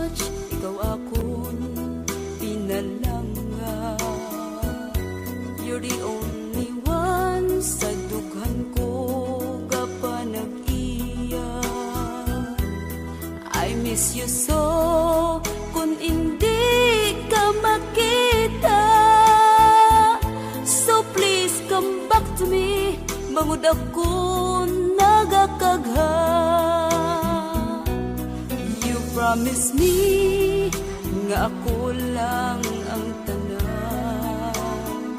much ikaw akong pinalanga. You're the only one sa dughan ko gapa nag-iya. I miss you so kung hindi ka makita. So please come back to me, bangod ako nagakagha. You promise me nga ako lang ang tanan.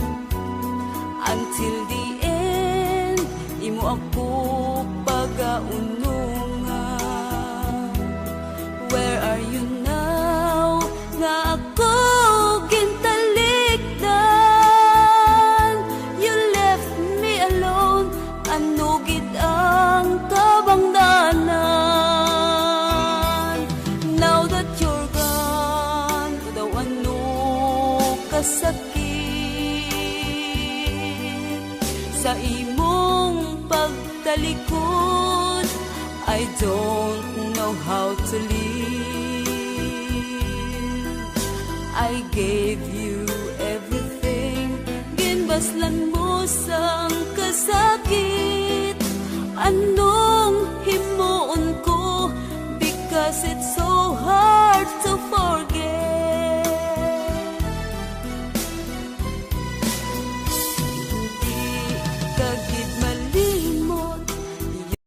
Until the end, imo ako pagaunungan. Where are you now? Nga ako gintalikdan. You left me alone, anugid ang kabangdanan. Now that you're gone, daw ano kasakit sa imong pagtalikod. I don't know how to live. I gave you everything, ginbaslan mo sang kasakit. Ano